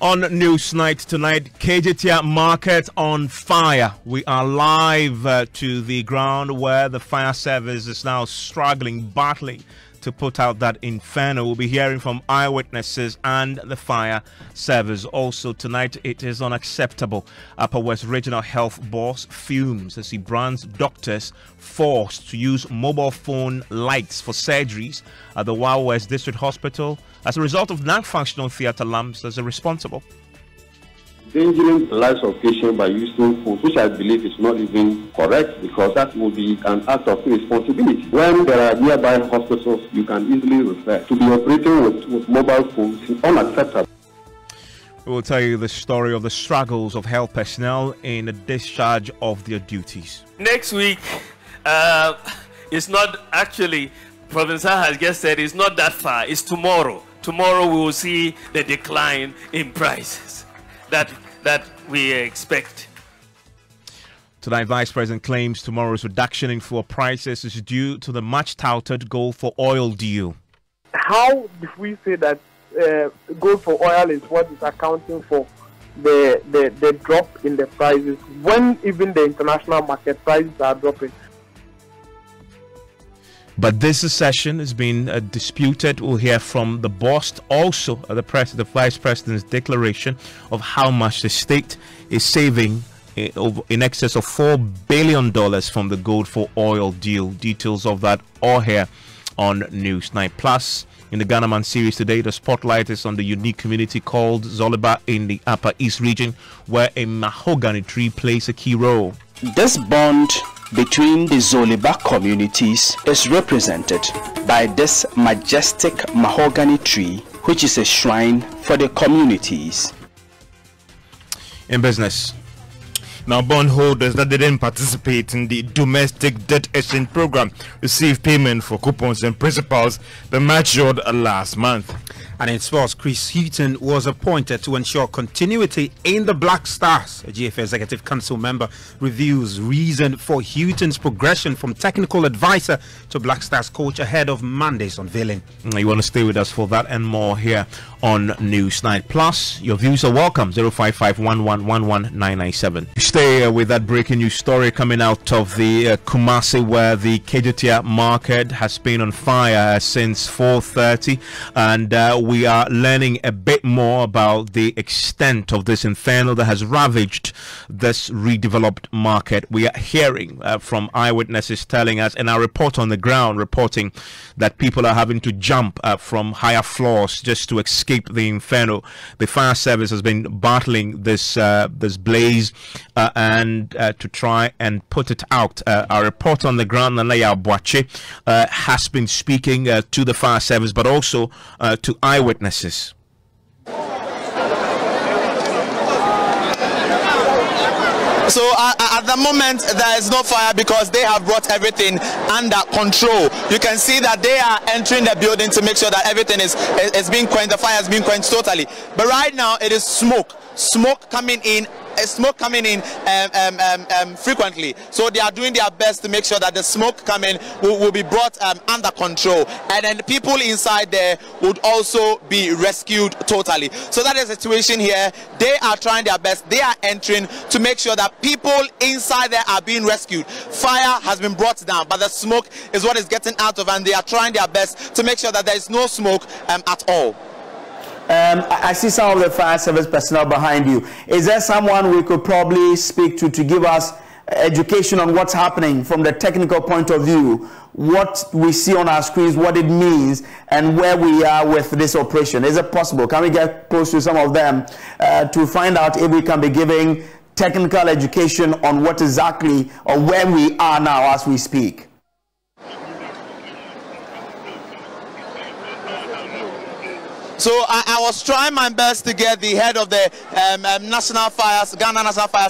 On Newsnight tonight, KJTR market on fire. We are live to the ground where the fire service is now struggling, battling to put out that inferno. We'll be hearing from eyewitnesses and the fire service. Also tonight, it is unacceptable. Upper West Regional Health Boss fumes as he brands doctors forced to use mobile phone lights for surgeries at the Wild West District Hospital as a result of non-functional theatre lamps as a responsible. Endangering the lives of patients by using phones, which I believe is not even correct, because that will be an act of irresponsibility. When there are nearby hospitals, you can easily refer. To be operating with mobile phones is unacceptable. We will tell you the story of the struggles of health personnel in the discharge of their duties. Next week, it's not actually, Professor has just said, it's not that far. It's tomorrow. Tomorrow we will see the decline in prices that we expect. Tonight, Vice President claims tomorrow's reduction in fuel prices is due to the much-touted goal for oil deal. How do we say that goal for oil is what is accounting for the drop in the prices when even the international market prices are dropping? But this session has been disputed. We'll hear from the boss, also the Vice President's declaration of how much the state is saving in excess of $4 billion from the gold for oil deal. Details of that all here on Newsnight. Plus, in the Ghana Man series today, the spotlight is on the unique community called Zoliba in the Upper East region, where a mahogany tree plays a key role. This bond between the Zoliba communities is represented by this majestic mahogany tree, which is a shrine for the communities. In business, now, bondholders that didn't participate in the domestic debt exchange program received payment for coupons and principals that matured last month. And in sports, Chris Houghton was appointed to ensure continuity in the Black Stars. A GFA Executive Council member reviews reason for Houghton's progression from technical advisor to Black Stars coach ahead of Monday's unveiling. You want to stay with us for that and more here on Newsnight. Plus, your views are welcome. 055-1111-997. Stay with that breaking news story coming out of the Kumasi, where the KJTR market has been on fire since 4:30, and we are learning a bit more about the extent of this inferno that has ravaged this redeveloped market. We are hearing from eyewitnesses telling us, in our report on the ground, reporting that people are having to jump from higher floors just to escape the inferno. The fire service has been battling this blaze and to try and put it out. Our report on the ground, Nalaya Boache, has been speaking to the fire service, but also to eyewitnesses. So at the moment there is no fire because they have brought everything under control. You can see that they are entering the building to make sure that everything is being quenched. The fire has been quenched totally. But right now it is smoke coming in. Frequently, so they are doing their best to make sure that the smoke coming will be brought under control, and then the people inside there would also be rescued totally. So that is the situation here. They are trying their best. They are entering to make sure that people inside there are being rescued. Fire has been brought down, but the smoke is what is getting out of, and they are trying their best to make sure that there is no smoke at all. I see some of the fire service personnel behind you. Is there someone we could probably speak to give us education on what's happening from the technical point of view, what we see on our screens, what it means, and where we are with this operation? Is it possible? Can we get close to some of them to find out if we can be giving technical education on what exactly or where we are now as we speak? So I was trying my best to get the head of the Ghana National Fire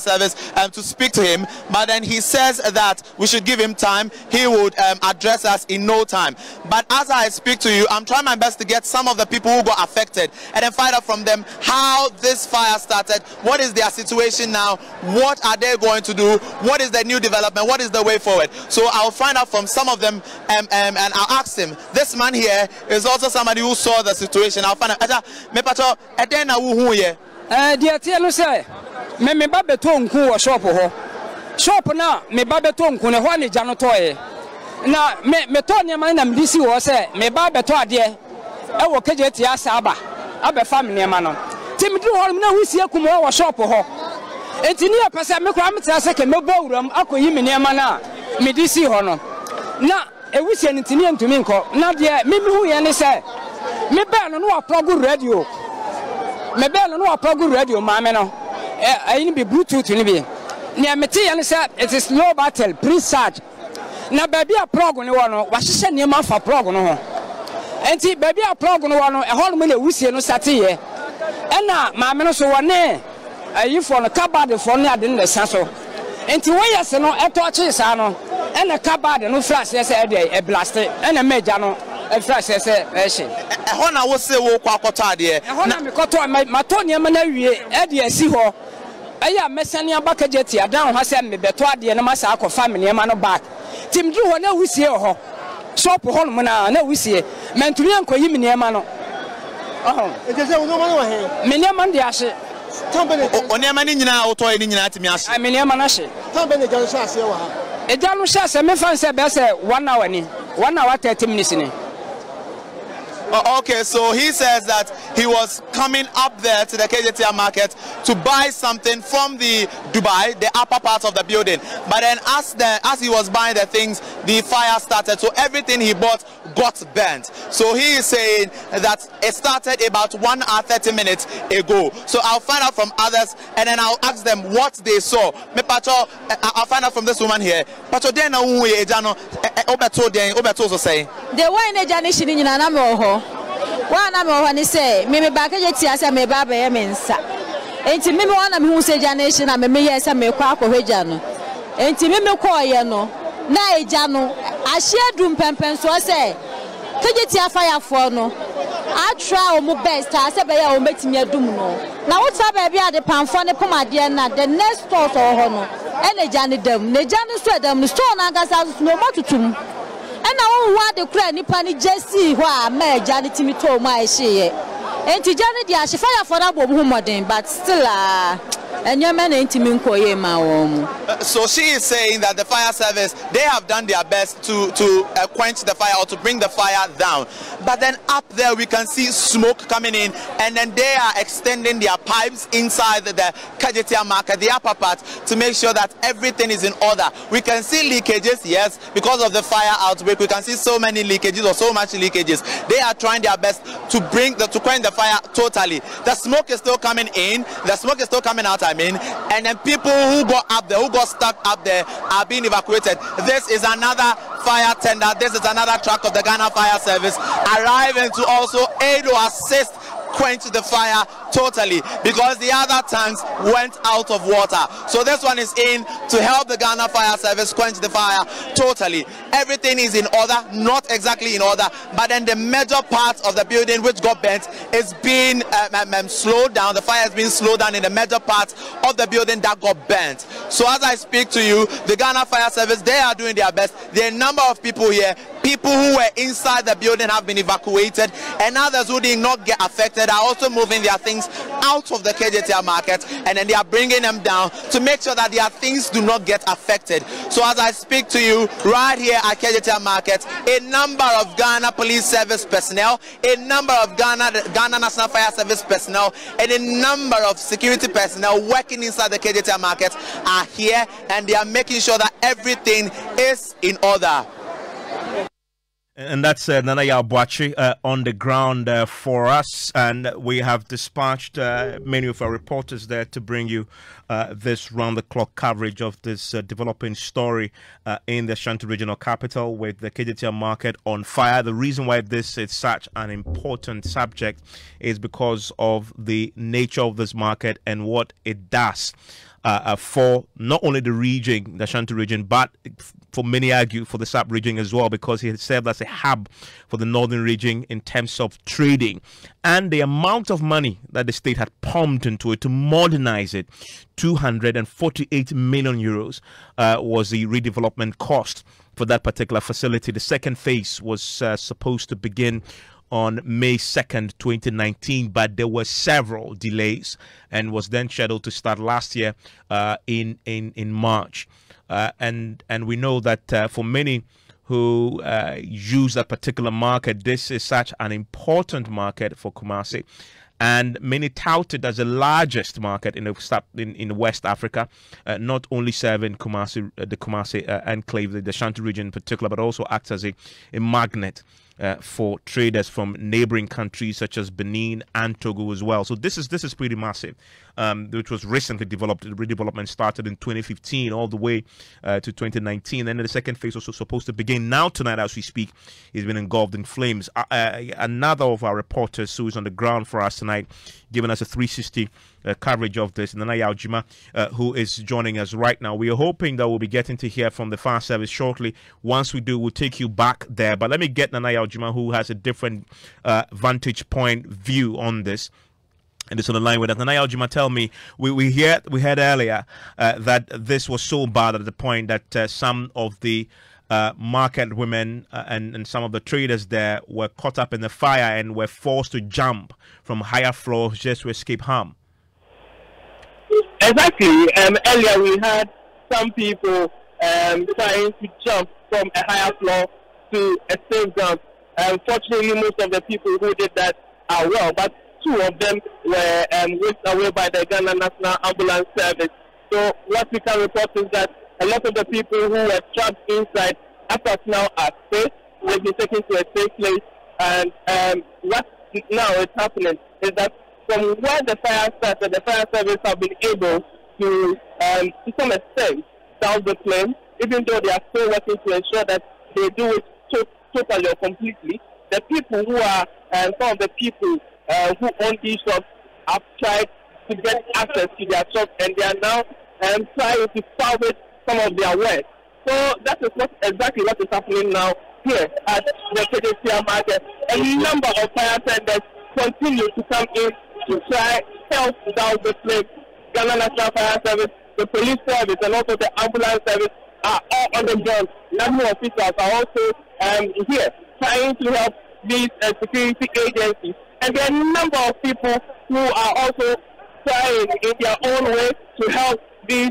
Service to speak to him, but then he says that we should give him time. He would address us in no time. But as I speak to you, I'm trying my best to get some of the people who got affected and then find out from them how this fire started, what is their situation now, what are they going to do, what is the new development, what is the way forward. So I'll find out from some of them and I'll ask him. This man here is also somebody who saw the situation. I'll find out. Dear Tiano say, me babe tonku or shop ho. Shop na me babe tonku ne hwani janotoye. Na me to ne man na mdisi wo say me babe to ade e wo kejeti asa aba abe family ma no. Ti me du ho na husie kumo wo shop ho. Enti ni apese me kwa mtra se ke mebo wuram akoyi me ne ma na me disi ho no. Na ewusie ntini ntumi nko. Na de me hu ye ne say me be no no plug radio. Me be no no plug radio ma me no. Ayin be bluetooth ni bi. Ne meti ye ne say it is low battery pre-charge. Na baby a plug ni wo no wa hye ne ma fa plug no ho. Enti baby a plug no wo no e ho no me na ewusie no sate ye. E na ma me no so wo ne ayi for no cupboard for ne ade ne sa so. Enti wo yes no e to chi sa no e na cupboard no flash yes e dey e blast e na meja no e flash yes e hye. E ho na wo se wo kwa akoto ade e. E ho na me koto ma to ne ma na wie e dey asi ho. Aya mesane abaka jeti adan ho se me beto ade ne ma sa akọ family ma no back. Tim dru ho na wusie ho. Shop ho no na wusie. Menturi ankoyi me ne ma no. Ejese wo no ma no he. Me ne ma ndi ahye. Oniama ni nyina auto ni nyina atimi ase. Ameniama na hye. Tambe ne jalo sha ase wa ha. Ejalo sha ase me fan se be se 1 hour ni. 1 hour 30 minutes ni. Okay, so he says that he was coming up there to the KJTR market to buy something from the Dubai, the upper part of the building. But then as he was buying the things, the fire started. So everything he bought got burnt. So he is saying that it started about 1 hour 30 minutes ago. So I'll find out from others and then I'll ask them what they saw. Me pacho, I'll find out from this woman here. Pacho den na unwe ejano obeto so say. The one ejani shini nyina na me ho. Wana me ho ni say me ba ka je tia say me ba ba ye me nsa. Enti me wana me hu say ejani shi na me ye say me kwa akwohweja no. Enti me ko ye no na eja no ahye dum pempen so say KJTR fire for no I try o mo best I say be ya o metimi adum no na wo try ba bia de pamfo ne pomade na the next store so ho no e eja ne dam ne eja ne so dam store na gasa no matutum e na wo hu ade kura nipa ne jesi ho a ma eja ne timi to ma ehye ye enti eja ne dia ahye fire for na bo hu modern but still So she is saying that the fire service, they have done their best to quench the fire or to bring the fire down. But then up there we can see smoke coming in and then they are extending their pipes inside the KJTR market, the upper part, to make sure that everything is in order. We can see leakages, yes, because of the fire outbreak. We can see so many leakages or so much leakages. They are trying their best to quench the fire totally. The smoke is still coming in, the smoke is still coming out, and then people who got up there, who got stuck up there, are being evacuated. This is another fire tender. This is another truck of the Ghana Fire Service arriving to also aid or assist quench the fire totally because the other tanks went out of water. So this one is in to help the Ghana Fire Service quench the fire totally. Everything is in order, not exactly in order, but then the major part of the building which got burnt is being slowed down. The fire has been slowed down in the major part of the building that got burnt. So as I speak to you, the Ghana Fire Service, they are doing their best. There are a number of people here. People who were inside the building have been evacuated, and others who did not get affected are also moving their things out of the KJTR market, and then they are bringing them down to make sure that their things do not get affected. So as I speak to you right here at KJTR market, a number of Ghana Police Service personnel, a number of Ghana National Fire Service personnel, and a number of security personnel working inside the KJTR market are here, and they are making sure that everything is in order. And that's Nanaya Boachi on the ground for us. And we have dispatched many of our reporters there to bring you this round-the-clock coverage of this developing story in the Ashanti Regional Capital with the KJTR market on fire. The reason why this is such an important subject is because of the nature of this market and what it does for not only the region, the Ashanti region, but for many argue for the sub-region as well, because it served as a hub for the northern region in terms of trading. And the amount of money that the state had pumped into it to modernize it, 248 million euros was the redevelopment cost for that particular facility. The second phase was supposed to begin on May 2nd, 2019, but there were several delays and was then scheduled to start last year in March. And we know that for many who use that particular market, this is such an important market for Kumasi. And many tout it as the largest market in West Africa, not only serving Kumasi, the Kumasi enclave, the Ashanti region in particular, but also acts as a magnet for traders from neighboring countries such as Benin and Togo as well. So this is pretty massive, which was recently developed. The redevelopment started in 2015 all the way to 2019. And then the second phase also supposed to begin now tonight as we speak. He's been engulfed in flames. Another of our reporters who is on the ground for us tonight, giving us a 360 coverage of this, Nana Yaujima, who is joining us right now. We are hoping that we'll be getting to hear from the fire service shortly. Once we do, we'll take you back there. But let me get Nana Yaujima, who has a different vantage point view on this. And it's on the line with us. Nana Yaujima, tell me, we heard earlier that this was so bad at the point that some of the market women and some of the traders there were caught up in the fire and were forced to jump from higher floors just to escape harm. Exactly. Earlier we had some people trying to jump from a higher floor to a safe ground. Unfortunately, most of the people who did that are well, but two of them were whisked away by the Ghana National Ambulance Service. So what we can report is that a lot of the people who were trapped inside, as of now, are safe. They've been taken to a safe place. And what now is happening is that from where the fire started, the fire service have been able to some extent, down the flame, even though they are still working to ensure that they do it totally or completely. The people who are, some of the people who own these shops have tried to get access to their shops, and they are now trying to salvage some of their wares. So that is exactly what is happening now here at the Kedesia market. A number of fire tenders continue to come in to try help down the flame. Ghana National Fire Service, the police service, and also the ambulance service are all on the ground. National officials are also here trying to help these security agencies. And there are a number of people who are also trying in their own way to help these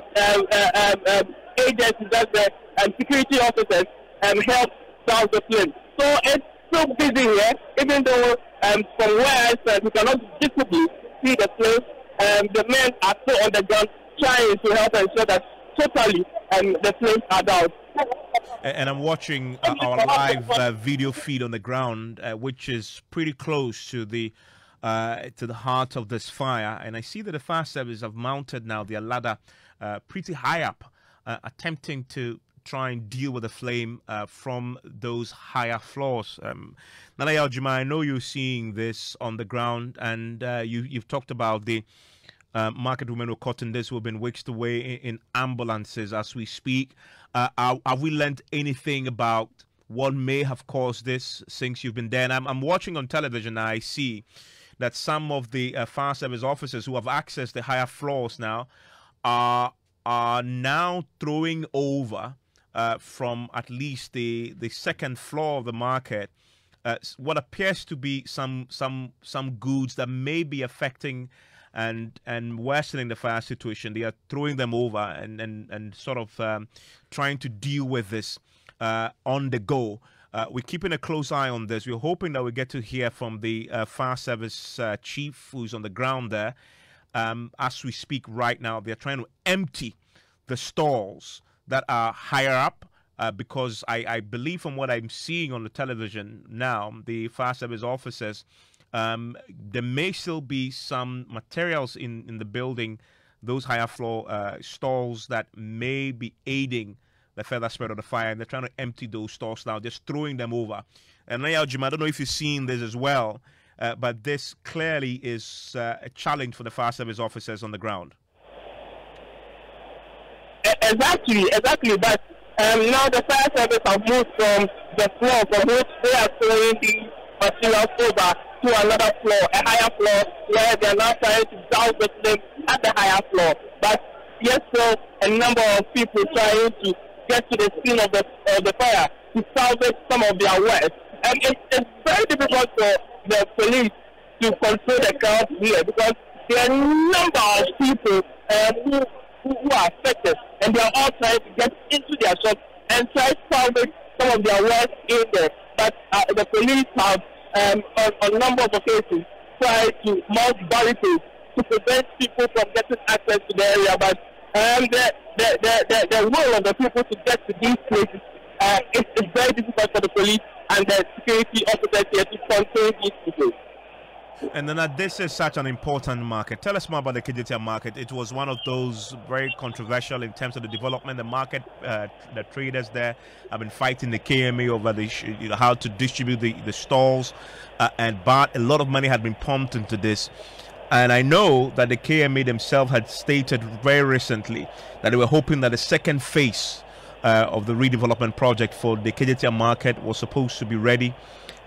agencies, that's the security officers, help down the flame. So it's so busy here, even though from where I stand, we cannot visibly see the flame. The men are still on the ground trying to help ensure that totally the flames are down. And I'm watching our live video feed on the ground, which is pretty close to the heart of this fire. And I see that the fire service have mounted now their ladder pretty high up, attempting to try and deal with the flame from those higher floors. Nana Yaujima, I know you're seeing this on the ground, and you've talked about the market women who are caught in this, who have been whisked away in ambulances as we speak. Have we learned anything about what may have caused this since you've been there? And I'm watching on television now. I see that some of the fire service officers who have accessed the higher floors now are now throwing over from at least the second floor of the market what appears to be some goods that may be affecting and worsening the fire situation. They are throwing them over and sort of trying to deal with this on the go. We're keeping a close eye on this. We're hoping that we get to hear from the fire service chief who's on the ground there. As we speak right now, they're trying to empty the stalls that are higher up because I believe from what I'm seeing on the television now, the fire service officers, there may still be some materials in the building, those higher floor stalls that may be aiding the further spread of the fire, and they're trying to empty those stalls now, just throwing them over. And now, Jim, I don't know if you've seen this as well, but this clearly is a challenge for the fire service officers on the ground. Exactly. But now the fire service have moved from the floor from which they are throwing the materials over to another floor, a higher floor, where they are now trying to douse the flame at the higher floor. But yes, so a number of people trying to get to the scene of the fire to salvage some of their wares. it's very difficult for the police to control the crowd here because there are a number of people who are affected, and they are all trying to get into their shops and try to salvage some of their work in there. But the police have, on a number of occasions, tried to mount barricades to prevent people from getting access to the area. But the will of the people to get to these places it's very difficult for the police and the security officers here to control these people. And then this is such an important market. Tell us more about the Kejetia market. It was one of those very controversial in terms of the development. The market, the traders there have been fighting the KMA over the how to distribute the stalls, but a lot of money had been pumped into this. And I know that the KMA themselves had stated very recently that they were hoping that the second phase of the redevelopment project for the Kejetia market was supposed to be ready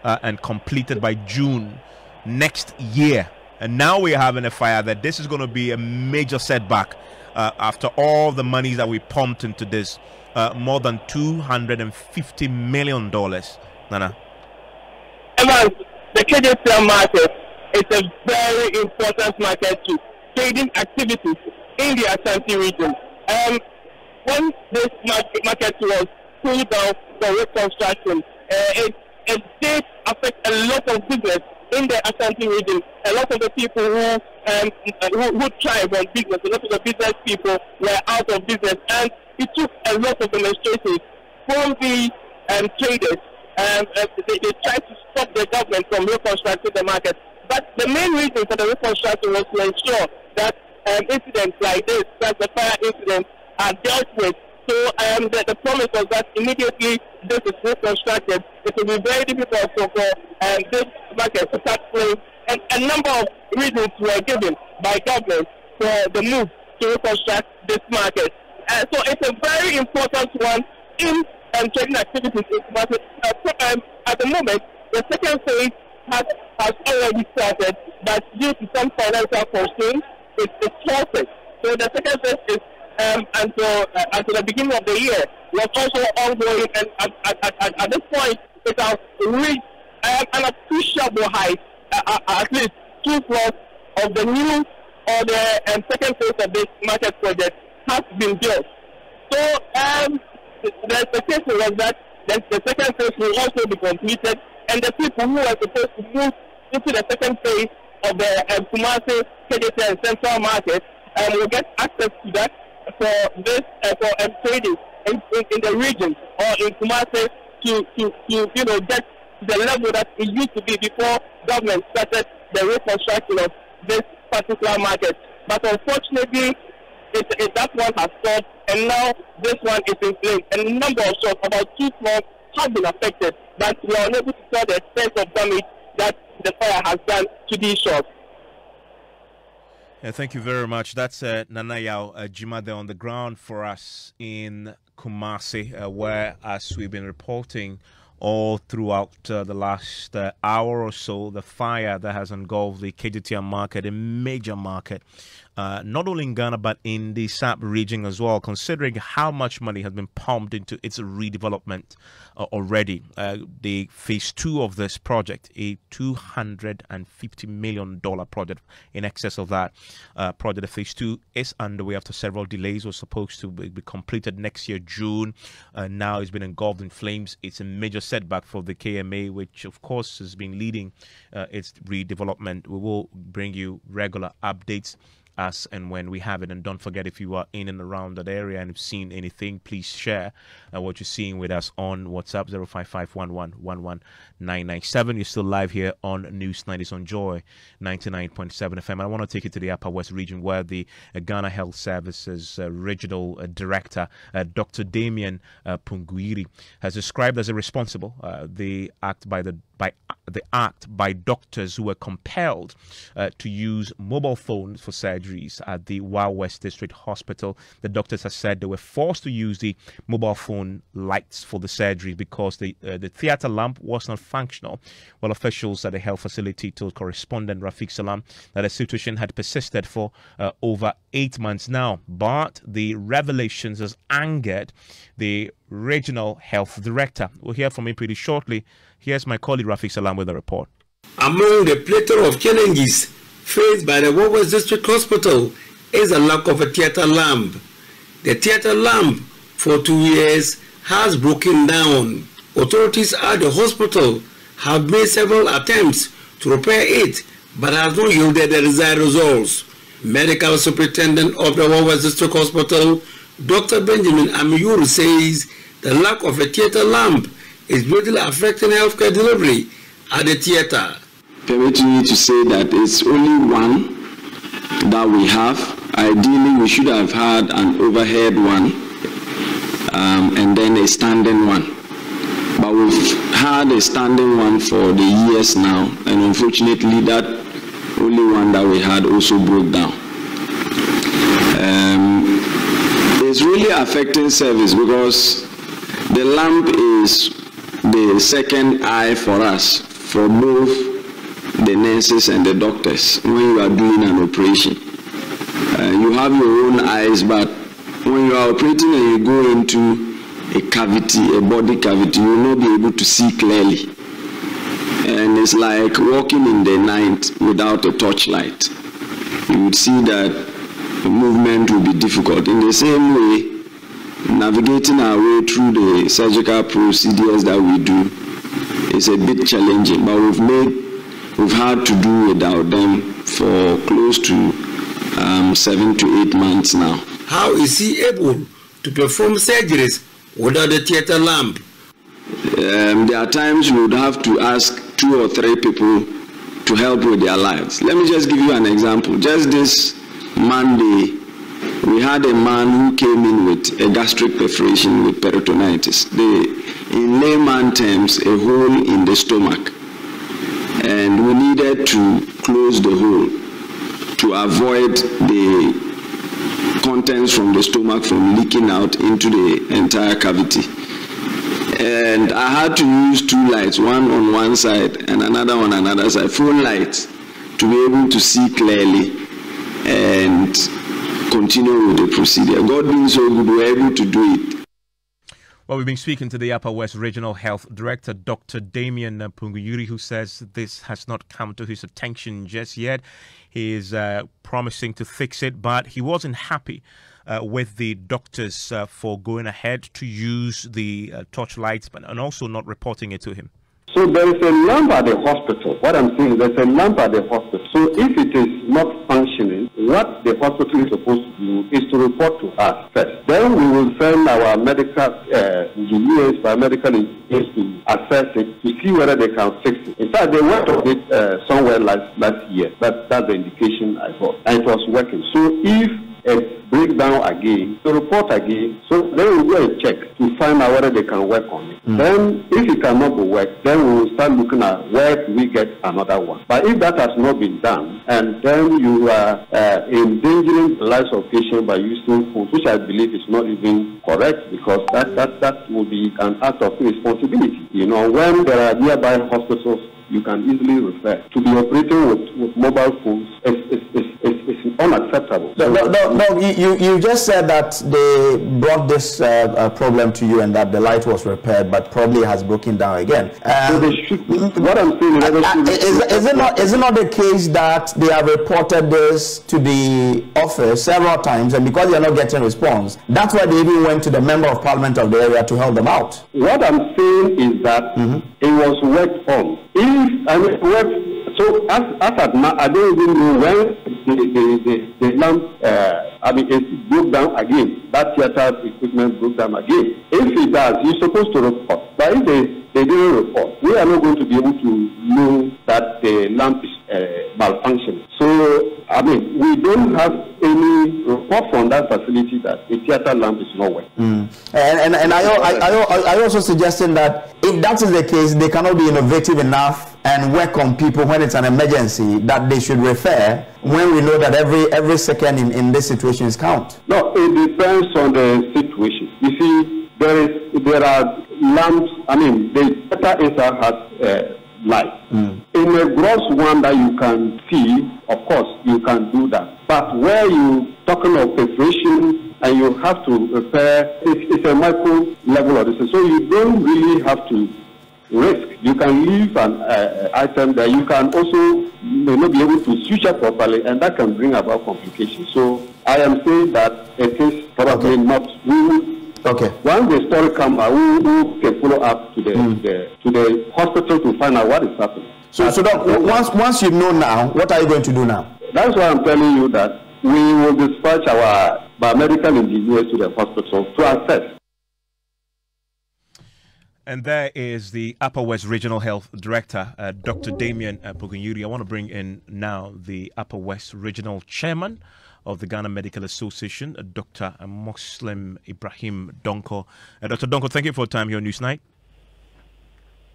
and completed by June next year. And now we're having a fire that this is going to be a major setback after all the money that we pumped into this, more than $250 million. Nana. Evans, the Kejetia market is a very important market to trading activities in the Ashanti region. When this market was pulled down for reconstruction, it did affect a lot of business in the Ashanti region. A lot of the people who thrive on business, a lot of the business people were out of business, and it took a lot of demonstrations from the traders. They tried to stop the government from reconstructing the market. But the main reason for the reconstruction was to ensure that incidents like this, that the fire incidents, are dealt with. So the promise was that immediately this is reconstructed, it will be very difficult for this market to start flowing. And a number of reasons were given by government for the move to reconstruct this market. So it's a very important one in trading activities in the market. At the moment, the second phase has already started, but due to some financial constraints, it's halted. So the second phase is until the beginning of the year was also ongoing, and at this point it has reached an appreciable height. At least 2 floors of the new or the second phase of this market project has been built. So the expectation was that the second phase will also be completed, and the people who are supposed to move into the second phase of the Kumasi, Kejetia and Central Market will get access to that for this for trading in the region or in Kumasi to get to the level that it used to be before government started the reconstruction of this particular market. But unfortunately, that one has stopped, and now this one is in place. And a number of shops, about 2 floors, have been affected, but we are unable to tell the extent of damage that the fire has done to these shops. Thank you very much. That's Nana Yao Jimade on the ground for us in Kumasi, where, as we've been reporting all throughout the last hour or so, the fire that has engulfed the Kejetia market, a major market, not only in Ghana but in the SAP region as well, considering how much money has been pumped into its redevelopment already. The phase 2 of this project, a $250 million project, in excess of that project. The phase 2 is underway after several delays. Was supposed to be completed next year, June. Now it's been engulfed in flames. It's a major setback for the KMA, which of course has been leading its redevelopment. We will bring you regular updates as and when we have it. And don't forget, if you are in and around that area and have seen anything, please share what you're seeing with us on WhatsApp 05511119997. You're still live here on News 90s on Joy 99.7 FM. I want to take you to the Upper West region, where the Ghana Health Services Regional Director, Dr. Damien Punguiri, has described as irresponsible the act by doctors who were compelled to use mobile phones for surgeries at the Wild West District Hospital. The doctors have said they were forced to use the mobile phone lights for the surgery because the theater lamp was not functional. Well, officials at the health facility told correspondent Rafiq Salam that the situation had persisted for over 8 months now. But the revelations has angered the Regional Health Director. We'll hear from him pretty shortly. Here's my colleague Rafiq Salam with a report. Among the plethora of challenges faced by the West District Hospital is a lack of a theatre lamp. The theatre lamp for 2 years has broken down. Authorities at the hospital have made several attempts to repair it, but has not yielded the desired results. Medical Superintendent of the West District Hospital, Dr. Benjamin Amiyuru, says the lack of a theatre lamp is greatly affecting healthcare delivery at the theatre. Permit me to say that it's only one that we have. Ideally, we should have had an overhead one and then a standing one. But we've had a standing one for the years now, and unfortunately that only one that we had also broke down. It's really affecting service because the lamp is the second eye for us, for both the nurses and the doctors when you are doing an operation. You have your own eyes, but when you are operating and you go into a cavity, a body cavity, you will not be able to see clearly. And it's like walking in the night without a torchlight. You would see that the movement will be difficult. In the same way, navigating our way through the surgical procedures that we do is a bit challenging, but we've had to do without them for close to 7 to 8 months now. How is he able to perform surgeries without the theatre lamp? There are times you would have to ask 2 or 3 people to help with their lives. Let me just give you an example. Just this Monday, we had a man who came in with a gastric perforation with peritonitis. In layman terms, a hole in the stomach. And we needed to close the hole to avoid the contents from the stomach from leaking out into the entire cavity. And I had to use 2 lights, one on one side and another on another side, full lights, to be able to see clearly and continue with the procedure. God being so good, we were able to do it. Well, we've been speaking to the Upper West Regional Health Director, Dr. Damien Punguyuri, who says this has not come to his attention just yet. He is promising to fix it, but he wasn't happy with the doctors for going ahead to use the torchlights and also not reporting it to him. So there is a lamp at the hospital. What I'm saying is there's a lamp at the hospital. So if it is not functioning, what the hospital is supposed to do is to report to us first. Then we will send our medical engineers, biomedical engineers to assess it, to see whether they can fix it. In fact, they worked on it somewhere last year. That's the indication I got. And it was working. So if it breaks down again, to report again, so then we'll go and check to find out whether they can work on it. Then if it cannot be worked, then we will start looking at where do we get another one. But if that has not been done, and then you are endangering the lives of patients by using phones, which I believe is not even correct, because that will be an act of irresponsibility. You know, when there are nearby hospitals, you can easily refer. To be operating with mobile phones is unacceptable. No, you just said that they brought this problem to you and that the light was repaired, but probably has broken down again. So they should, what I'm saying is it not the case that they have reported this to the office several times, and because they are not getting response, that's why they even went to the member of parliament of the area to help them out? What I'm saying is that it was worked on. So as at now, I don't even know when the lamp, it broke down again. That theater equipment broke down again. If it does, you're supposed to report. But if they didn't report, we are not going to be able to know that the lamp is malfunctioning. So, we don't have any report from that facility that the theater lamp is not working. And I also suggesting that if that is the case, they cannot be innovative enough and work on people when it's an emergency, that they should refer when we know that every second in this situation is count. No, it depends on the situation. You see, there are lamps. The theater inside has light. In a gross one that you can see, of course, you can do that. But where you talking of perforation and you have to repair, it's a micro level of this. So you don't really have to risk. You can leave an item there. You can also may not be able to switch up properly, and that can bring about complications. So I am saying that it is probably not. Okay. When the story comes out, we can follow up to the hospital to find out what is happening. So Doc, once you know now, what are you going to do now? That's why I'm telling you that we will dispatch our biomedical engineers to the hospital to assess. And there is the Upper West Regional Health Director, Dr. Damien Pugunyuri. I want to bring in now the Upper West Regional Chairman of the Ghana Medical Association, Dr. Muslim Ibrahim Donko. Dr. Donko, thank you for your time here on Newsnight.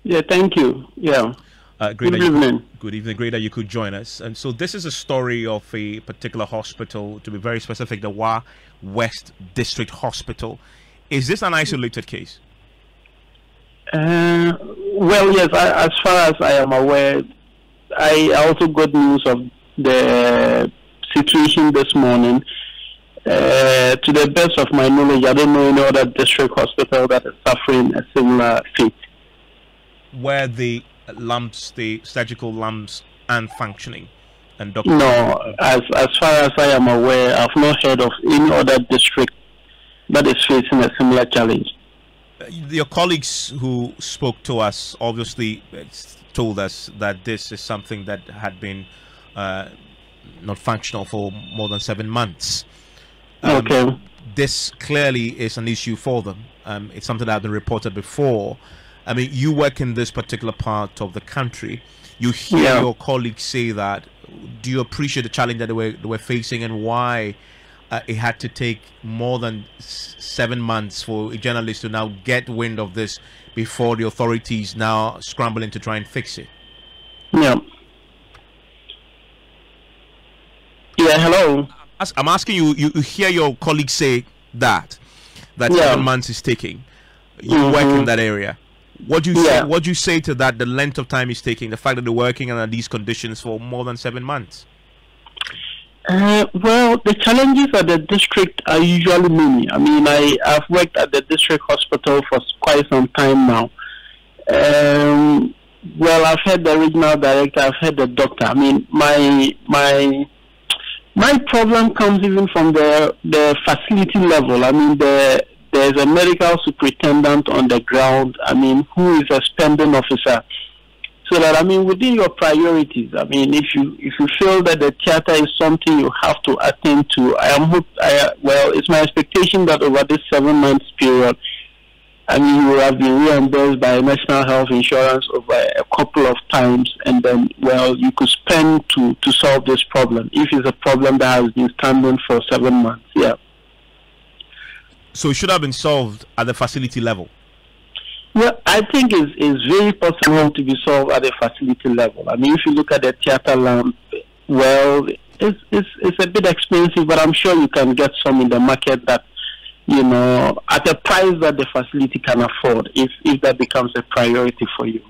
Yeah, thank you. Yeah. Good evening. Good evening. Great that you could join us. And so this is a story of a particular hospital, to be very specific, the Wa West District Hospital. Is this an isolated case? Well, yes, as far as I am aware, I also got news of the situation this morning. To the best of my knowledge, I don't know any other district hospital that is suffering a similar fate. Where the lumps, the surgical lumps, aren't functioning, and no, as far as I am aware, I've not heard of any other district that is facing a similar challenge. Your colleagues who spoke to us obviously told us that this is something that had been not functional for more than 7 months. Okay. This clearly is an issue for them. It's something that had been reported before. I mean, you work in this particular part of the country. You hear your colleagues say that. Do you appreciate the challenge that they were facing, and why it had to take more than 7 months for a journalist to now get wind of this before the authorities now scrambling to try and fix it? Yeah. Yeah, hello. I'm asking you, you hear your colleagues say that 7 months is taking. You work in that area. What do you say? What do you say to that? The length of time is taking, the fact that they're working under these conditions for more than 7 months. Well, the challenges at the district are usually many. I mean, I've worked at the district hospital for quite some time now. Well, I've had the regional director, I've had the doctor. I mean, my problem comes even from the facility level. I mean, there's a medical superintendent on the ground, I mean, who is a spending officer. So that, I mean, within your priorities, I mean, if you feel that the theater is something you have to attend to, well, it's my expectation that over this 7 months period, I mean, you will have been reimbursed by National Health Insurance over a couple of times, and then, well, you could spend to solve this problem, if it's a problem that has been standing for 7 months, yeah. So it should have been solved at the facility level? Well, I think it's very possible to be solved at the facility level. I mean, if you look at the theater lamp, well, it's a bit expensive, but I'm sure you can get some in the market that, you know, at a price that the facility can afford, if that becomes a priority for you.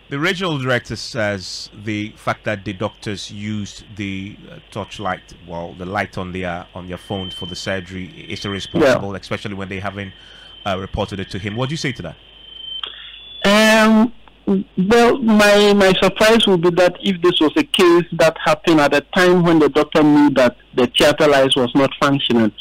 The regional director says the fact that the doctors used the torchlight, well, the light on their phones for the surgery is irresponsible, especially when they haven't reported it to him. What do you say to that? Well, my surprise would be that if this was a case that happened at a time when the doctor knew that the theater light was not functioning,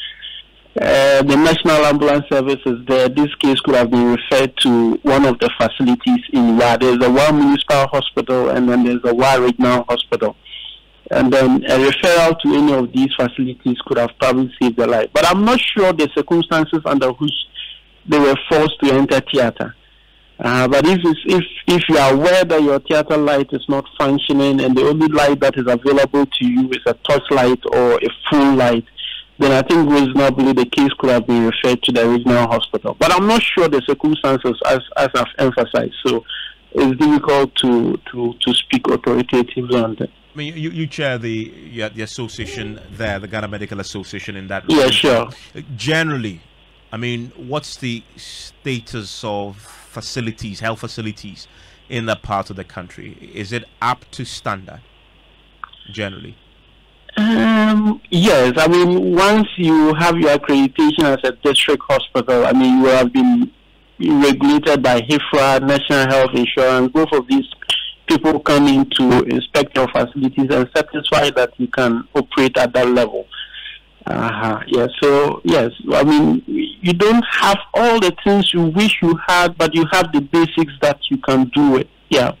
the National Ambulance Service is there. This case could have been referred to one of the facilities in WA. There's a WA Municipal Hospital, and then there's a WA Regional Hospital. And then a referral to any of these facilities could have probably saved the life. But I'm not sure the circumstances under which they were forced to enter theater. But if you are aware that your theater light is not functioning and the only light that is available to you is a torch light or a full light, then I think reasonably the case could have been referred to the regional hospital. But I'm not sure the circumstances as I've emphasized. So it's difficult to speak authoritatively on that. I mean, you chair the association there, the Ghana Medical Association in that. Yeah, sure. Generally, I mean, what's the status of facilities, health facilities in that part of the country? Is it up to standard, generally? Yes, I mean, once you have your accreditation as a district hospital, I mean, you have been regulated by HIFRA, National Health Insurance. Both of these people come in to inspect your facilities and satisfy that you can operate at that level. Yeah, so, yes, I mean, you don't have all the things you wish you had, but you have the basics that you can do it. Yeah.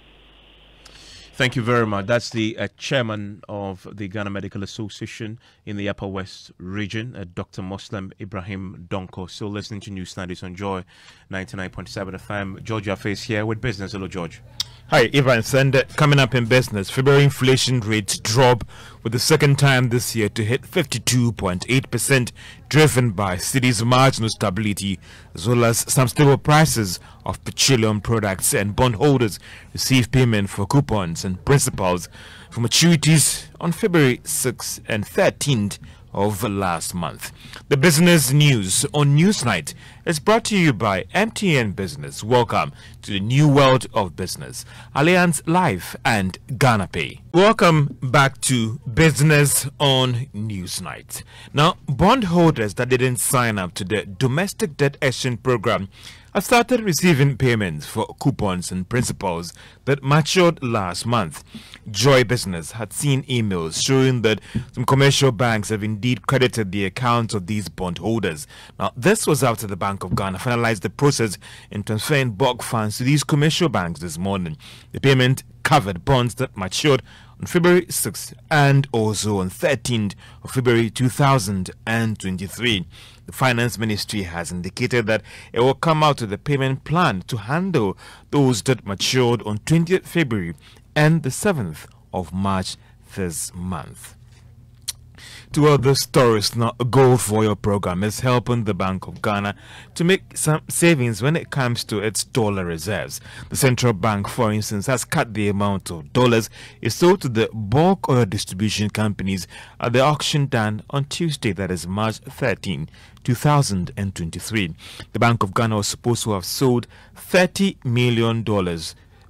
Thank you very much. That's the chairman of the Ghana Medical Association in the Upper West region, Dr. Muslim Ibrahim Donko. Still listening to News 90s on Joy 99.7 FM. George Afes here with business. Hello, George. Hi, Evans. And coming up in business, February inflation rates drop for the second time this year to hit 52.8%, driven by city's marginal stability, as well as some stable prices of petroleum products, and bondholders receive payment for coupons and principals for maturities on February 6th and 13th of last month. The business news on Newsnight is brought to you by MTN Business. Welcome to the new world of business. Allianz Life and Ghana Pay. Welcome back to Business on Newsnight. Now, bondholders that didn't sign up to the Domestic Debt Exchange Program have started receiving payments for coupons and principals that matured last month. Joy Business had seen emails showing that some commercial banks have indeed credited the accounts of these bondholders. Now, this was after the Bank of Ghana finalized the process in transferring bulk funds to these commercial banks this morning. The payment covered bonds that matured on February 6th and also on 13th of February 2023. The Finance Ministry has indicated that it will come out with a payment plan to handle those that matured on 20th February and the 7th of March this month. Two other stories now. A Gold for Your program is helping the Bank of Ghana to make some savings when it comes to its dollar reserves. The central bank, for instance, has cut the amount of dollars it sold to the bulk oil distribution companies at the auction done on Tuesday, that is March 13, 2023. The Bank of Ghana was supposed to have sold $30 million,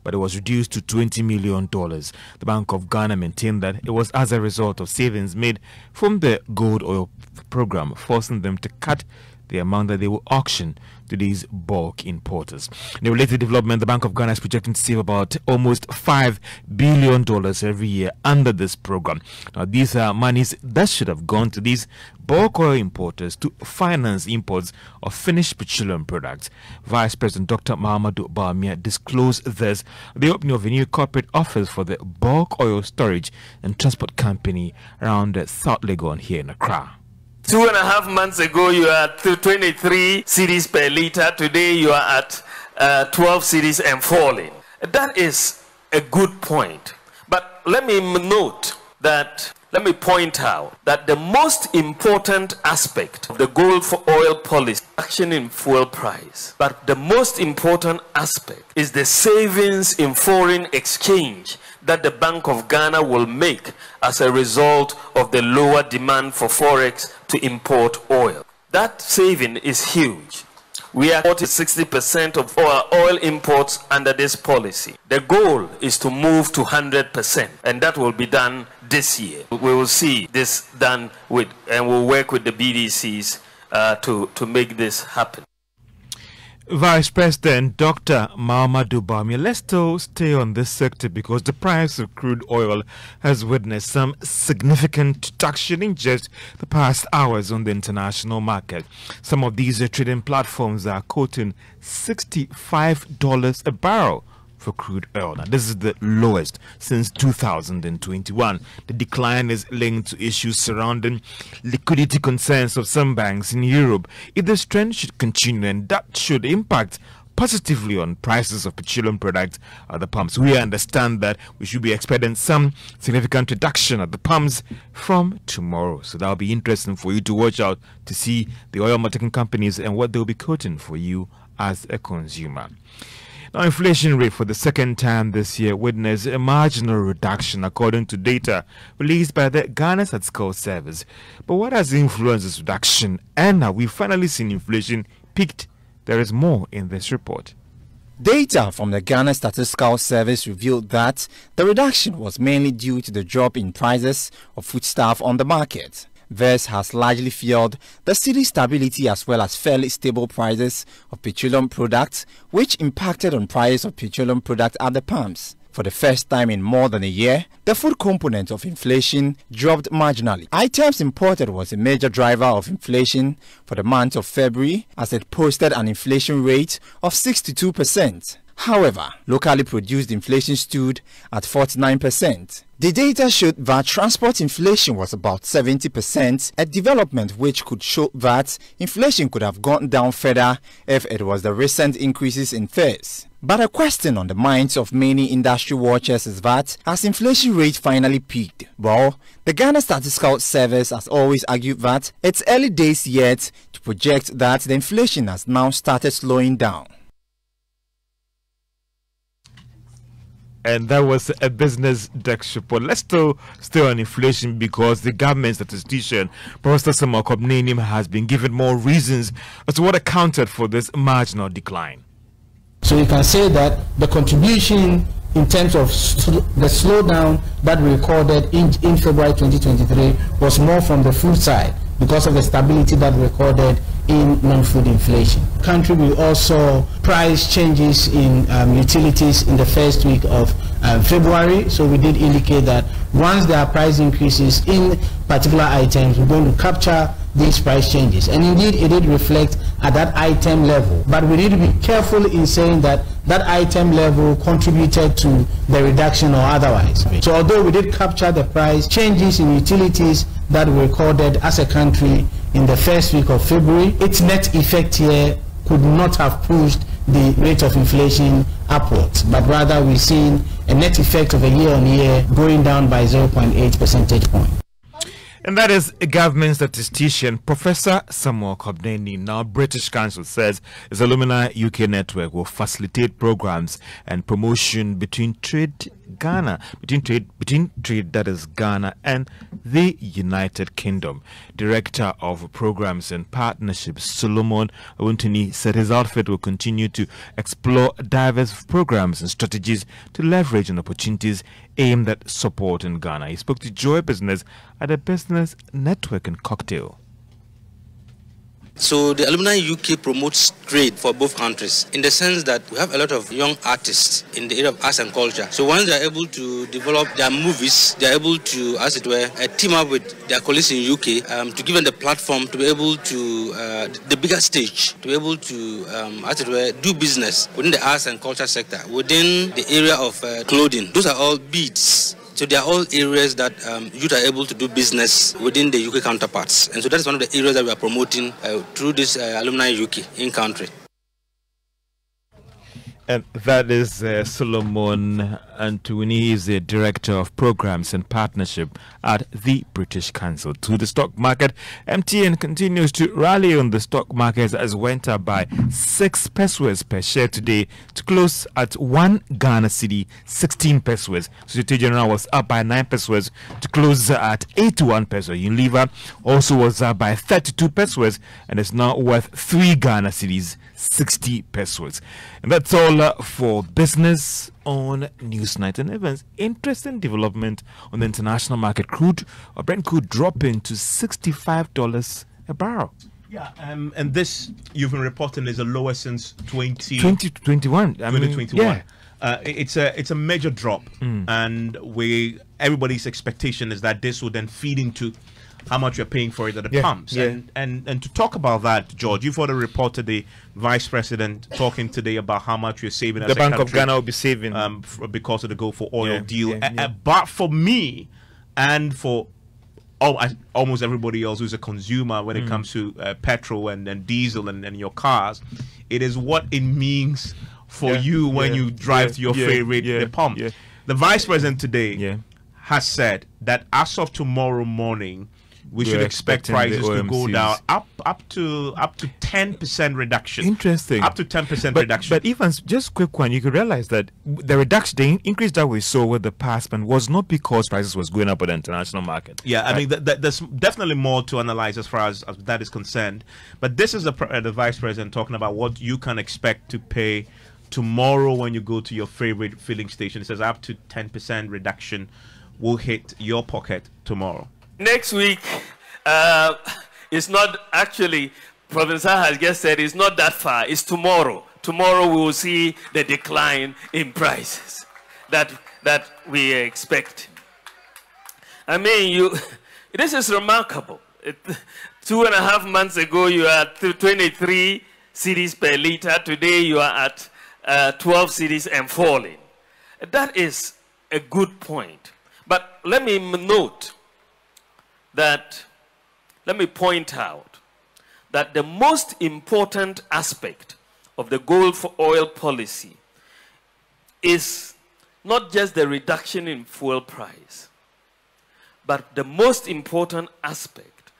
but it was reduced to $20 million. The Bank of Ghana maintained that it was as a result of savings made from the gold oil program, forcing them to cut the amount that they will auction to these bulk importers. In a related development, the Bank of Ghana is projecting to save about almost $5 billion every year under this program. Now, these are monies that should have gone to these bulk oil importers to finance imports of finished petroleum products. Vice President Dr. Mahamadou Bawumia disclosed this at the opening of a new corporate office for the bulk oil storage and transport company around South Legon here in Accra. 2.5 months ago, you were at 23 cedis per liter. Today, you are at 12 cedis and falling. That is a good point. But let me point out that the most important aspect of the gold for oil policy, action in fuel price, but the most important aspect is the savings in foreign exchange that the Bank of Ghana will make as a result of the lower demand for forex to import oil. That saving is huge. We are 60% of our oil imports under this policy. The goal is to move to 100%, and that will be done this year. We will see this done with, and we'll work with the BDCs to make this happen. Vice President Dr. Mahamadou Bawumia, let's still stay on this sector because the price of crude oil has witnessed some significant reduction in just the past hours on the international market. Some of these trading platforms are quoting $65 a barrel for crude oil. Now, this is the lowest since 2021. The decline is linked to issues surrounding liquidity concerns of some banks in Europe. If this trend should continue, and that should impact positively on prices of petroleum products at the pumps. We understand that we should be expecting some significant reduction at the pumps from tomorrow. So that'll be interesting for you to watch out to see the oil marketing companies and what they'll be quoting for you as a consumer. Now, inflation rate for the second time this year witnessed a marginal reduction according to data released by the Ghana Statistical Service. But what has influenced this reduction, and have we finally seen inflation peaked? There is more in this report. Data from the Ghana Statistical Service revealed that the reduction was mainly due to the drop in prices of foodstuff on the market. This has largely fueled the cedi's stability as well as fairly stable prices of petroleum products, which impacted on price of petroleum products at the pumps. For the first time in more than a year, the food component of inflation dropped marginally. Items imported was a major driver of inflation for the month of February, as it posted an inflation rate of 62%. However, locally produced inflation stood at 49%. The data showed that transport inflation was about 70%, a development which could show that inflation could have gone down further if it was the recent increases in fares. But a question on the minds of many industry watchers is that, has inflation rate finally peaked? Well, the Ghana Statistical Service has always argued that it's early days yet to project that the inflation has now started slowing down. And that was a business desk report. Let's still stay on inflation, because the government statistician, Professor Samuel Kobnenim, has been given more reasons as to what accounted for this marginal decline. So you can say that the contribution in terms of the slowdown that we recorded in February 2023 was more from the food side, because of the stability that we recorded in non-food inflation. Country will also price changes in utilities in the first week of February, so we did indicate that once there are price increases in particular items, we're going to capture these price changes, and indeed it did reflect at that item level, but we need to be careful in saying that that item level contributed to the reduction or otherwise. So although we did capture the price changes in utilities that we recorded as a country in the first week of February, its net effect here could not have pushed the rate of inflation upwards, but rather we've seen a net effect of a year-on-year going down by 0.8 percentage point. And that is a government statistician, Professor Samuel Kobnenim. Now, British Council says its Alumni UK network will facilitate programs and promotion between trade Ghana, between trade that is Ghana and the United Kingdom. Director of Programs and Partnerships, Solomon Awuntini, said his outfit will continue to explore diverse programs and strategies to leverage on opportunities aimed at supporting Ghana. He spoke to Joy Business at a business networking cocktail. So the Alumni UK promotes trade for both countries, in the sense that we have a lot of young artists in the area of arts and culture. So once they are able to develop their movies, they are able to, as it were, team up with their colleagues in UK to give them the platform to be able to, the bigger stage, to be able to, as it were, do business within the arts and culture sector, within the area of clothing. Those are all beats. So they are all areas that youth are able to do business within the UK counterparts. And so that is one of the areas that we are promoting through this Alumni UK in country. And that is Solomon Antuni. He is the Director of Programs and Partnership at the British Council. To the stock market, MTN continues to rally on the stock markets as went up by 6 pesos per share today to close at 1 Ghana cedi, 16 pesos. Societe General was up by 9 pesos to close at 81 pesos. Unilever also was up by 32 pesos and is now worth 3 Ghana cedis, 60 pesos. And that's all for business on Newsnight and Events. Interesting development on the international market. Crude or Brent crude dropping to $65 a barrel. Yeah, and this you've been reporting is the lowest since 2021. 2021. Yeah. It's a major drop, and everybody's expectation is that this will then feed into how much you're paying for it at the pumps. Yeah. And to talk about that, George, you've already reported the Vice President talking today about how much you're saving as a country. The Bank of Ghana will be saving because of the Go for Oil deal. But for me and for almost everybody else who's a consumer when it comes to petrol and diesel and your cars, it is what it means for you when you drive to your favorite pump. The Vice President today has said that as of tomorrow morning, we should expect prices to go down up to 10% reduction. Interesting. Up to 10% reduction. But even just quick one, you could realize that the reduction, the increase that we saw with the past month was not because prices was going up at the international market. Yeah, I mean, there's definitely more to analyze as far as that is concerned. But this is the Vice President talking about what you can expect to pay tomorrow when you go to your favorite filling station, it says up to 10% reduction will hit your pocket tomorrow. Next week, it's not actually, Professor has just said, it's not that far. It's tomorrow. Tomorrow we will see the decline in prices that we expect. I mean, this is remarkable. 2.5 months ago, you are at 23 cedis per liter. Today, you are at 12 cedis and falling. That is a good point. But let me note that, let me point out that the most important aspect of the gold for oil policy is not just the reduction in fuel price, but the most important aspect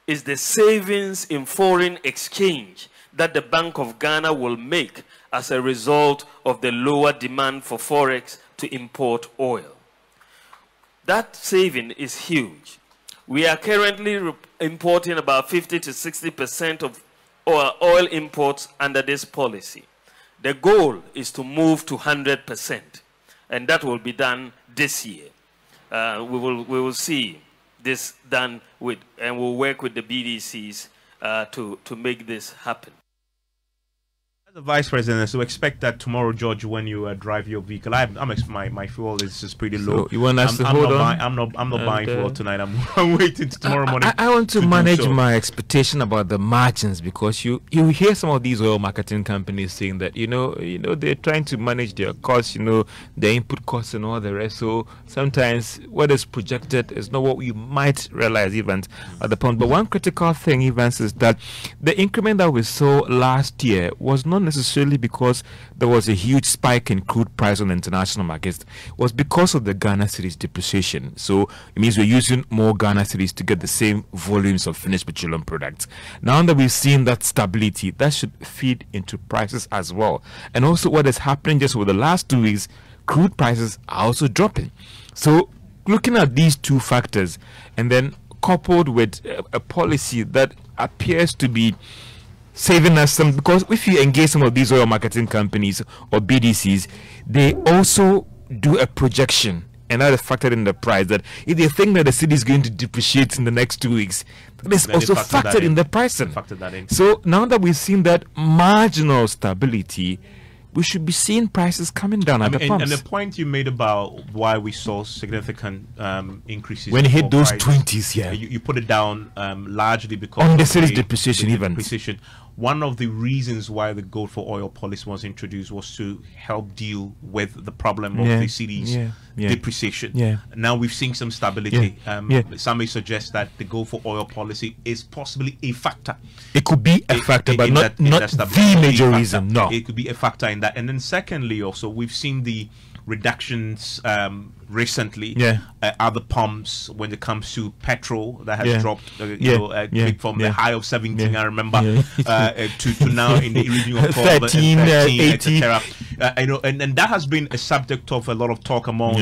is the savings in foreign exchange that the Bank of Ghana will make as a result of the lower demand for forex to import oil. That saving is huge. We are currently importing about 50 to 60% of oil imports under this policy. The goal is to move to 100%, and that will be done this year. We will see this done with, and we'll work with the BDCs to make this happen. The Vice President, so expect that tomorrow, George, when you drive your vehicle, my fuel is just pretty low. So you want us to hold on? I'm not buying fuel tonight. I'm waiting till tomorrow morning. I want to manage my expectation about the margins, because you hear some of these oil marketing companies saying that they're trying to manage their costs, their input costs and all the rest. So sometimes what is projected is not what you might realize even at the point. But one critical thing, Evans, is that the increment that we saw last year was not necessarily because there was a huge spike in crude price on the international markets. It was because of the Ghana cedis depreciation. So it means we're using more Ghana cedis to get the same volumes of finished petroleum products. Now that we've seen that stability, that should feed into prices as well. And also what is happening just over the last 2 weeks, crude prices are also dropping. So looking at these two factors, and then coupled with a policy that appears to be saving us some, because if you engage some of these oil marketing companies or BDCs, they also do a projection, and that is factored in the price, that if they think that the city is going to depreciate in the next 2 weeks, that is also factored in the pricing. So now that we've seen that marginal stability, we should be seeing prices coming down at the pumps. And the point you made about why we saw significant increases when it hit those prices, 20s, yeah, you put it down largely because on of the city's depreciation events. One of the reasons why the gold for oil policy was introduced was to help deal with the problem of the city's depreciation. Now we've seen some stability. Some may suggest that the gold for oil policy is possibly a factor. It could be a factor, but not the major reason. No, it could be a factor in that. And then secondly, also we've seen the reductions recently at the pumps when it comes to petrol that has dropped from the high of 17 I remember to now in the region of 12 13 etc. And that has been a subject of a lot of talk among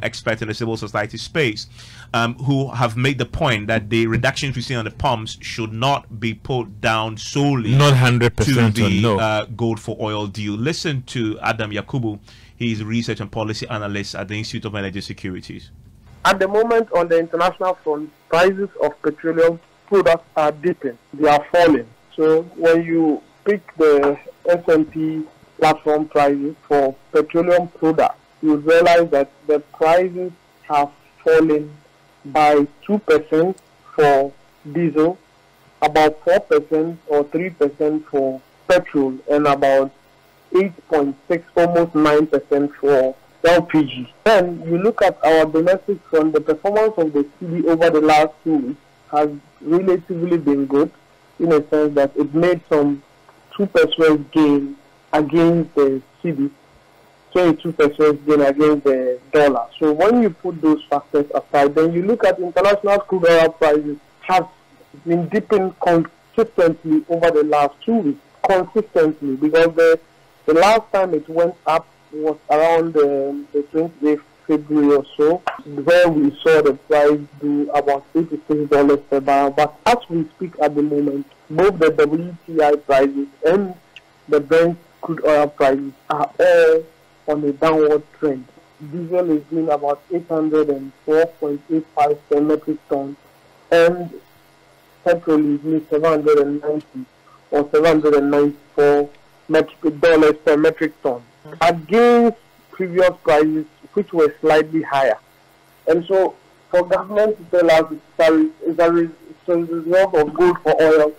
experts in the civil society space, who have made the point that the reductions we see on the pumps should not be put down solely not 100% to the gold for oil deal. Listen to Adam Yakubu. He is a research and policy analyst at the Institute of Energy Securities. At the moment, on the international front, prices of petroleum products are dipping. They are falling. So when you pick the S&P platform prices for petroleum products, you realize that the prices have fallen by 2% for diesel, about 4% or 3% for petrol, and about 8.6, almost 9% for LPG. Then you look at our domestic front, the performance of the cedi over the last 2 weeks has relatively been good, in a sense that it made some 2% gain against the cedi, 22% gain against the dollar. So when you put those factors aside, then you look at international crude oil prices have been dipping consistently over the last 2 weeks, consistently, because the last time it went up was around the 28th February or so, where we saw the price do about $86 per barrel. But as we speak at the moment, both the WTI prices and the Brent crude oil prices are all on a downward trend. Diesel is doing about 804.85 per metric ton, and petrol is doing 790 or $794 per metric ton, against previous prices which were slightly higher. And so for government to tell us it's a result of gold for oil,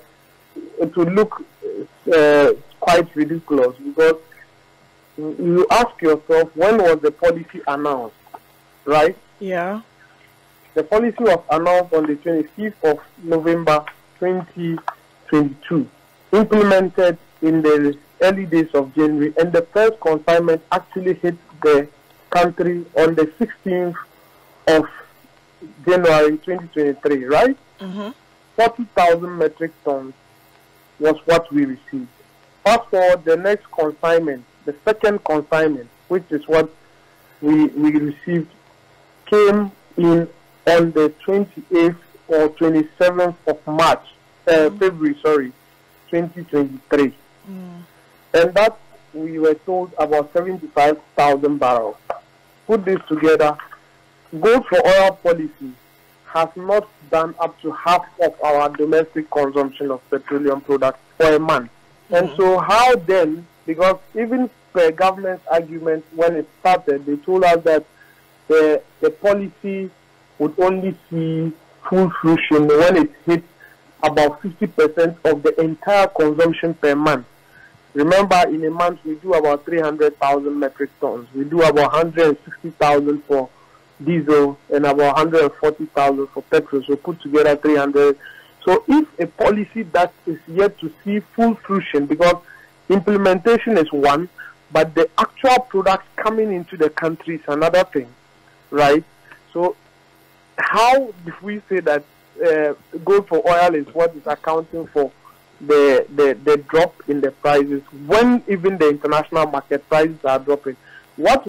it would look quite ridiculous, because you ask yourself, when was the policy announced, right? Yeah. The policy was announced on the 25th of November 2022, implemented in the early days of January, and the first consignment actually hit the country on the 16th of January 2023, right? 40,000 metric tons was what we received. Fast forward, the next consignment, the second consignment, which is what we received, came in on the 28th or 27th of March, February, 2023. And that we were told about 75,000 barrels. Put this together, gold for oil policy has not done up to half of our domestic consumption of petroleum products for a month. And so how then, because even per government's argument when it started, they told us that the policy would only see full fruition when it hit about 50% of the entire consumption per month. Remember, in a month we do about 300,000 metric tons. We do about 160,000 for diesel and about 140,000 for petrol. So put together 300. So if a policy that is yet to see full fruition, because implementation is one, but the actual products coming into the country is another thing, right? So how if we say that gold for oil is what is accounting for the drop in the prices when even the international market prices are dropping? What?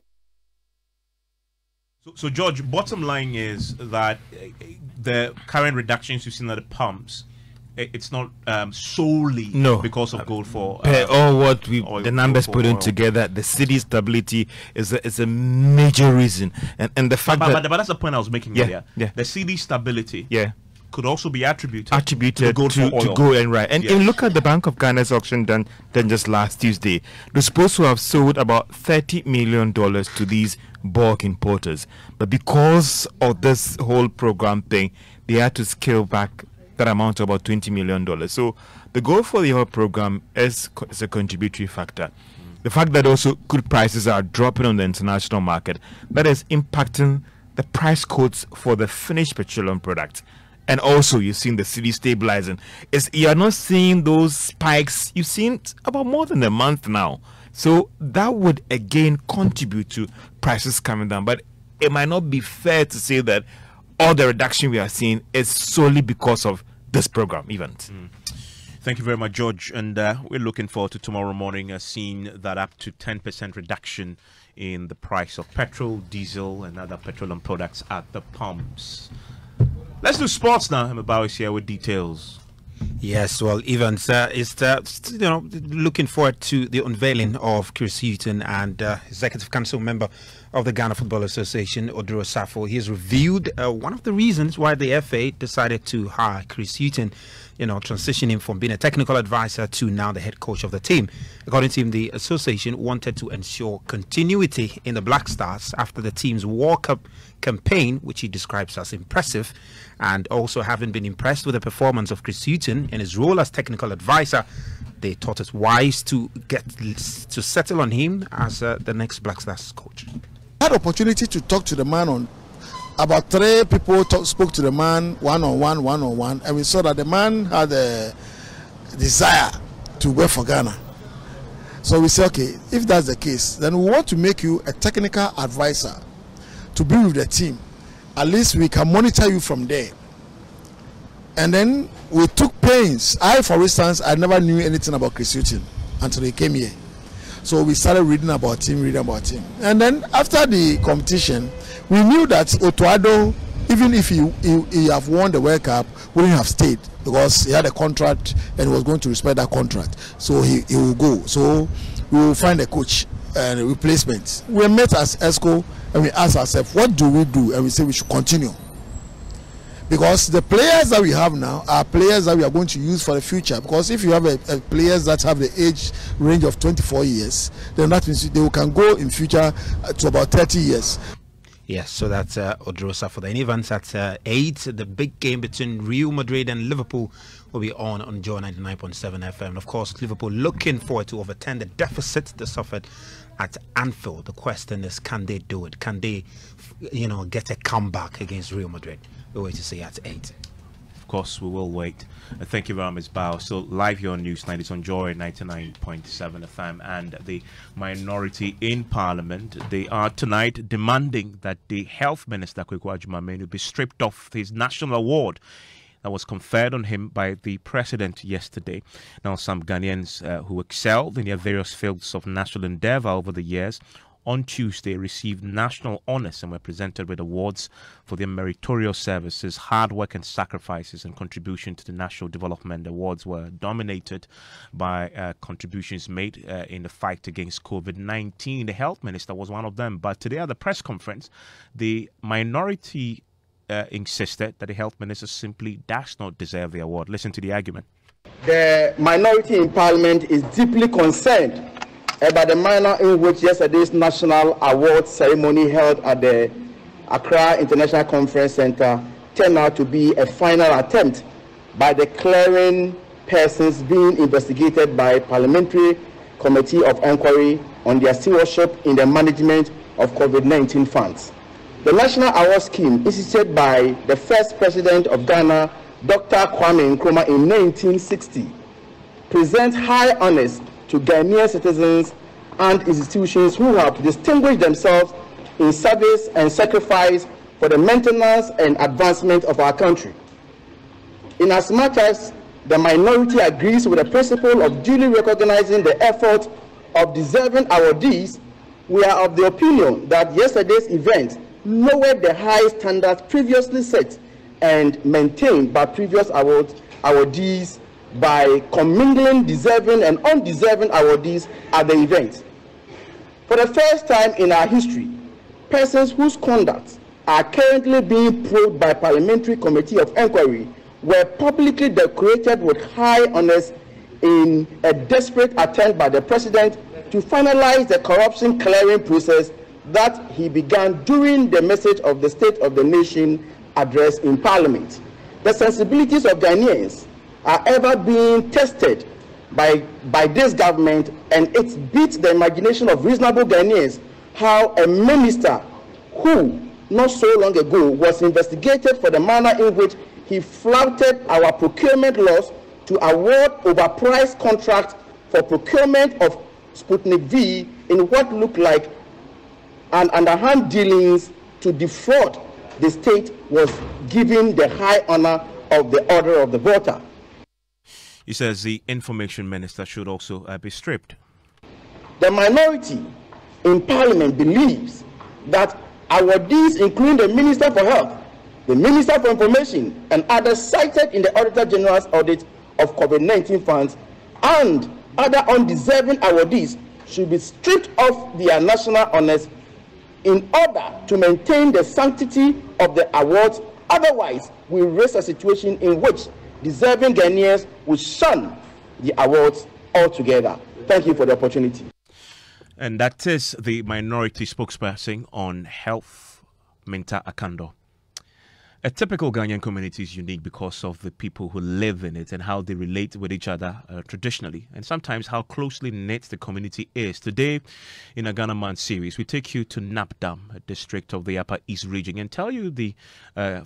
So George, bottom line is that the current reductions you've seen at the pumps, it's not solely because of gold for all what we the numbers put in together. The city stability is a major reason, and the fact but that's the point I was making earlier. The city stability could also be attributed to gold and right. And look at the Bank of Ghana's auction done just last Tuesday. They're supposed to have sold about $30 million to these bulk importers, but because of this whole program thing, they had to scale back that amount to about $20 million. So the goal for the oil program is a contributory factor. The fact that also crude prices are dropping on the international market, that is impacting the price quotes for the finished petroleum product. And also you've seen the city stabilizing. You're not seeing those spikes. You've seen about more than a month now. So that would again contribute to prices coming down. But it might not be fair to say that all the reduction we are seeing is solely because of this program event. Thank you very much, George. And we're looking forward to tomorrow morning seeing that up to 10% reduction in the price of petrol, diesel, and other petroleum products at the pumps. Let's do sports now. Mbawe is here with details. Yes, well, Evans is looking forward to the unveiling of Chris Hughton and Executive Council member of the Ghana Football Association, Oduro Safo. He has revealed one of the reasons why the FA decided to hire Chris Hughton, transitioning him from being a technical advisor to now the head coach of the team. According to him, the association wanted to ensure continuity in the Black Stars after the team's World Cup campaign, which he describes as impressive, and also having been impressed with the performance of Chris Hughton in his role as technical advisor, they thought it wise to settle on him as the next Black Stars coach. I had opportunity to talk to the man on about 3 people spoke to the man one-on-one, and we saw that the man had a desire to work for Ghana. So we said, okay, if that's the case, then we want to make you a technical advisor to be with the team. At least we can monitor you from there. And then we took pains. For instance, I never knew anything about Chris Hughton until he came here. So we started reading about him. And then after the competition, we knew that Otuado, even if he have won the World Cup, wouldn't have stayed because he had a contract and he was going to respect that contract. So he will go. So we will find a coach and a replacement. We met as ESCO and we asked ourselves, what do we do? And we say we should continue. Because the players that we have now are players that we are going to use for the future. Because if you have a players that have the age range of 24 years, then that means they can go in future to about 30 years. Yes, so that's Odrosa for the events at 8. The big game between Real Madrid and Liverpool will be on Joy 99.7 FM. And of course, Liverpool looking forward to overturn the deficit they suffered at Anfield. The question is, can they do it? Can they, get a comeback against Real Madrid? We'll wait to see at 8. Of course, we will wait. Thank you very much, Bao. So live here on Newsnight, it's on Joy 99.7 FM, and the minority in Parliament, they are tonight demanding that the Health Minister Kweku Adjumamenu be stripped of his national award that was conferred on him by the president yesterday. Now, some Ghanaians who excelled in their various fields of national endeavor over the years on Tuesday received national honors and were presented with awards for their meritorious services, hard work and sacrifices and contribution to the national development. The awards were dominated by contributions made in the fight against COVID-19. The health minister was one of them. But today at the press conference, the minority insisted that the health minister simply does not deserve the award. Listen to the argument. The minority in Parliament is deeply concerned about the manner in which yesterday's national award ceremony held at the Accra International Conference Center turned out to be a final attempt by the clearing persons being investigated by Parliamentary Committee of Inquiry on their stewardship in the management of COVID-19 funds. The national award scheme, instituted by the first president of Ghana, Dr. Kwame Nkrumah, in 1960, presents high honors to Ghanaian citizens and institutions who have distinguished themselves in service and sacrifice for the maintenance and advancement of our country. Inasmuch as the minority agrees with the principle of duly recognizing the effort of deserving awardees, we are of the opinion that yesterday's event lowered the high standards previously set and maintained by previous awardees by commingling deserving and undeserving awardees at the event. For the first time in our history, persons whose conduct are currently being probed by Parliamentary Committee of Inquiry were publicly decorated with high honors in a desperate attempt by the President to finalize the corruption clearing process that he began during the message of the State of the Nation address in Parliament. The sensibilities of Ghanaians are ever being tested by this government, and it beats the imagination of reasonable Ghanaians how a minister who not so long ago was investigated for the manner in which he flouted our procurement laws to award overpriced contracts for procurement of Sputnik V in what looked like an underhand dealings to defraud the state, was given the high honor of the Order of the Voter. He says the information minister should also be stripped. The minority in Parliament believes that awardees, including the Minister for Health, the Minister for Information, and others cited in the Auditor General's audit of COVID-19 funds, and other undeserving awardees should be stripped of their national honors in order to maintain the sanctity of the awards. Otherwise, we risk a situation in which deserving Ghanaians will shun the awards altogether. Thank you for the opportunity. And that is the minority spokesperson on health, Minta Akando. A typical Ghanaian community is unique because of the people who live in it and how they relate with each other traditionally, and sometimes how closely knit the community is. Today, in a Ghana Man series, we take you to Napdam, a district of the Upper East region, and tell you the tell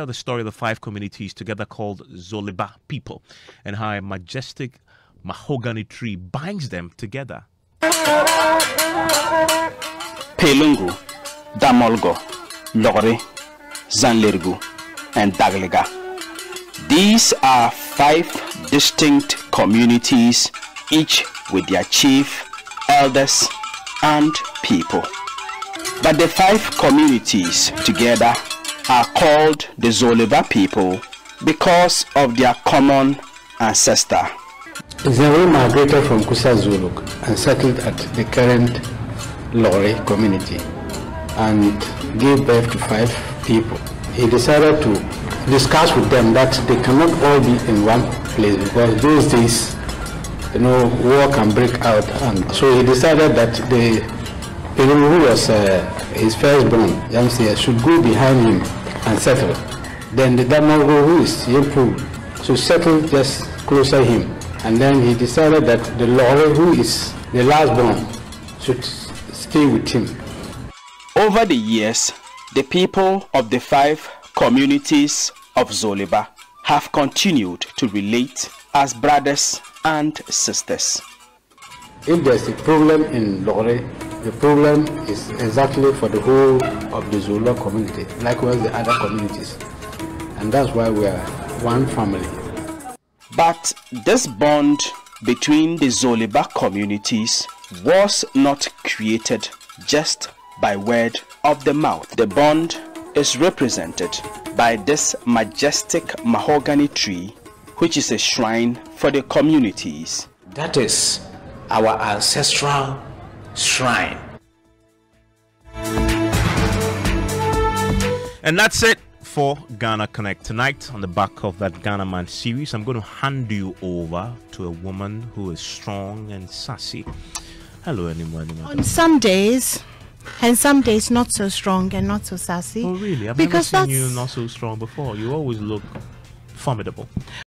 the story of the 5 communities together called Zoliba people, and how a majestic mahogany tree binds them together. Pelungu, Damolgo, Lore, Zanlergu, and Daglega. These are 5 distinct communities, each with their chief, elders, and people. But the 5 communities together are called the Zoliba people because of their common ancestor. They migrated from Kusa Zuluk and settled at the current Lore community and gave birth to 5 people. He decided to discuss with them that they cannot all be in one place because those days, war can break out. And so he decided that the person who was his firstborn, Yamsiya, should go behind him and settle. Then the Damago, who is Yempu, should settle just closer him. And then he decided that the Lore, who is the last born, should stay with him. Over the years, the people of the 5 communities of Zoliba have continued to relate as brothers and sisters. If there's a problem in Lore, the problem is exactly for the whole of the Zola community, likewise the other communities. And that's why we are one family. But this bond between the Zoliba communities was not created just by word of the mouth. The bond is represented by this majestic mahogany tree, which is a shrine for the communities. That is our ancestral shrine. And that's it for Ghana Connect tonight. On the back of that Ghana Man series, I'm going to hand you over to a woman who is strong and sassy. Hello, anyone. On some days, and some days not so strong and not so sassy. Oh, really? I've because never seen you not so strong before. You always look formidable.